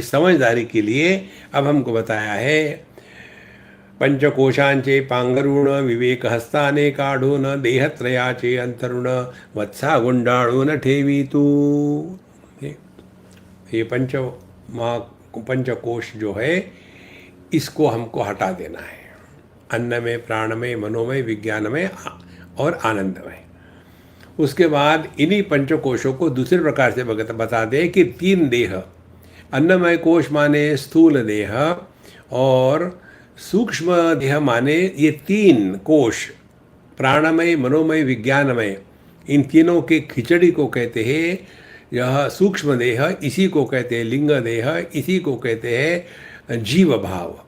इस समझदारी के लिए अब हमको बताया है, पंचकोशांचे पांगरुण विवेक हस्ताने काढून देहत्रयाचे अंतरुण वत्सा गुंडाळून ठेवी तू। ये पंचकोश जो है इसको हमको हटा देना है, अन्नमय प्राणमय मनोमय विज्ञानमय और आनंदमय। उसके बाद इन्हीं पंचकोशों को दूसरे प्रकार से बता दे कि 3 देह, अन्नमय कोश माने स्थूल देह और सूक्ष्म देह माने ये 3 कोश, प्राणमय मनोमय विज्ञानमय, इन तीनों के खिचड़ी को कहते हैं यह सूक्ष्म देह, इसी को कहते हैं लिंग देह, इसी को कहते हैं जीव भाव।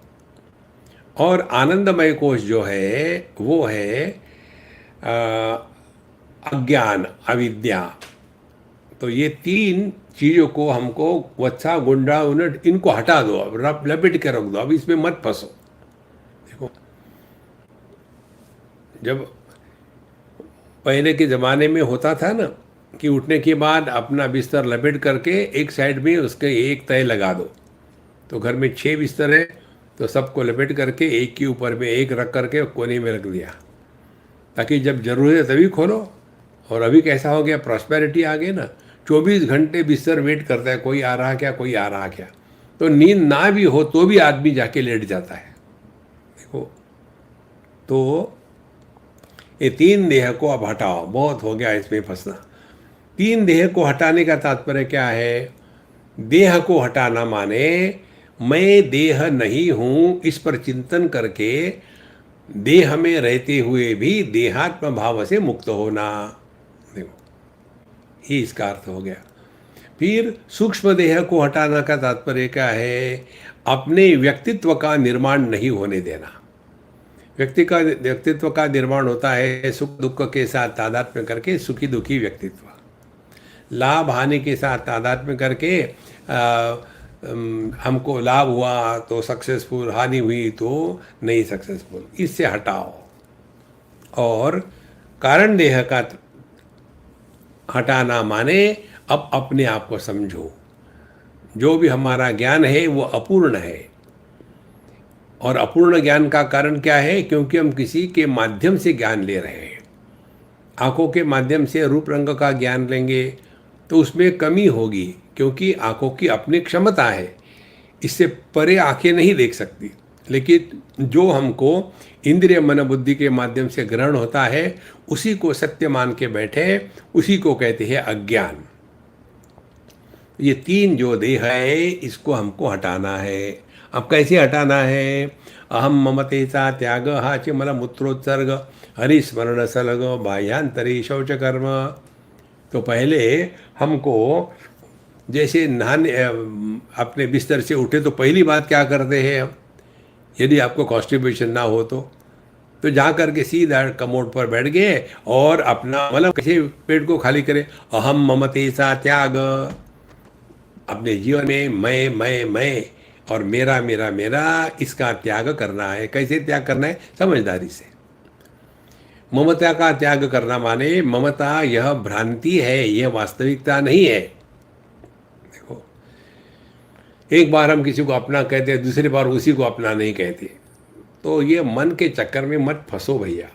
और आनंदमय कोश जो है वो है अज्ञान अविद्या। तो ये 3 चीज़ों को हमको वत्सा गुंडा उनट इनको हटा दो, अब लपेट के रख दो, अब इसमें मत फंसो। देखो जब पहले के ज़माने में होता था ना कि उठने के बाद अपना बिस्तर लपेट करके एक साइड में उसके एक तय लगा दो, तो घर में 6 बिस्तर है तो सबको लपेट करके एक के ऊपर में एक रख करके कोने में रख दिया, ताकि जब जरूरत है तभी खोलो। और अभी कैसा हो गया, प्रॉस्पेरिटी आ गई ना, 24 घंटे बिस्तर वेट करता है, कोई आ रहा क्या कोई आ रहा क्या। तो नींद ना भी हो तो भी आदमी जाके लेट जाता है। देखो तो ये 3 देह को अब हटाओ, बहुत हो गया इसमें फंसना। 3 देह को हटाने का तात्पर्य क्या है? देह को हटाना माने मैं देह नहीं हूँ, इस पर चिंतन करके देह में रहते हुए भी देहात्म भाव से मुक्त होना। देखो ये इसका अर्थ हो गया। फिर सूक्ष्म देह को हटाना का तात्पर्य क्या है? अपने व्यक्तित्व का निर्माण नहीं होने देना। व्यक्तित्व का निर्माण होता है सुख दुख के साथ तादात्म्य करके, सुखी दुखी व्यक्तित्व, लाभ हानि के साथ तादात्म्य करके हमको लाभ हुआ तो सक्सेसफुल, हानि हुई तो नहीं सक्सेसफुल, इससे हटाओ। और कारण देह का हटाना माने अब अपने आप को समझो, जो भी हमारा ज्ञान है वो अपूर्ण है। और अपूर्ण ज्ञान का कारण क्या है? क्योंकि हम किसी के माध्यम से ज्ञान ले रहे हैं। आँखों के माध्यम से रूप रंग का ज्ञान लेंगे तो उसमें कमी होगी, क्योंकि आँखों की अपनी क्षमता है, इससे परे आँखें नहीं देख सकती। लेकिन जो हमको इंद्रिय मन बुद्धि के माध्यम से ग्रहण होता है उसी को सत्य मान के बैठे, उसी को कहते हैं अज्ञान। ये 3 जो देह है इसको हमको हटाना है। अब कैसे हटाना है? अहम ममतेचा त्याग हाच मल मूत्रोत्सर्ग हरिस्मरण सलग बाह्यांतरी शौच कर्म। तो पहले हमको जैसे नहाने अपने बिस्तर से उठे तो पहली बात क्या करते हैं हम? यदि आपको कॉन्स्टिपेशन ना हो तो जा करके सीधा कमोड पर बैठ गए और अपना मतलब कैसे पेट को खाली करें, अहम ममतेचा त्याग। अपने जीवन में मैं और मेरा मेरा मेरा इसका त्याग करना है। कैसे त्याग करना है? समझदारी से। ममता का त्याग करना माने ममता यह भ्रांति है, यह वास्तविकता नहीं है। देखो एक बार हम किसी को अपना कहते हैं, दूसरी बार उसी को अपना नहीं कहते, तो ये मन के चक्कर में मत फंसो भैया।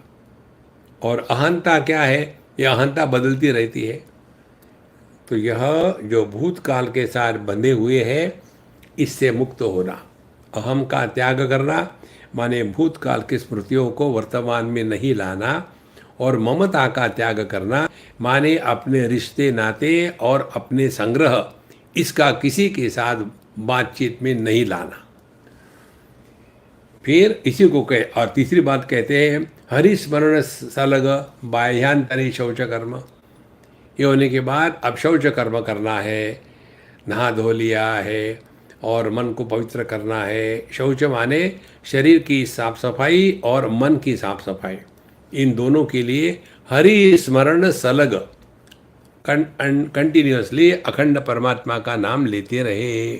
और अहंता क्या है? यह अहंता बदलती रहती है। तो यह जो भूतकाल के साथ बंधे हुए हैं इससे मुक्त होना। अहम का त्याग करना माने भूतकाल की स्मृतियों को वर्तमान में नहीं लाना, और ममता का त्याग करना माने अपने रिश्ते नाते और अपने संग्रह इसका किसी के साथ बातचीत में नहीं लाना। फिर इसी को कहे, और तीसरी बात कहते हैं हरिस्मरण सलग बाह्यांतरी शौच कर्म। ये होने के बाद अब शौच कर्म करना है, नहा धो लिया है और मन को पवित्र करना है। शौच माने शरीर की साफ सफाई और मन की साफ सफाई, इन दोनों के लिए हरि स्मरण सलग कंटिन्यूअसली अखंड परमात्मा का नाम लेते रहे।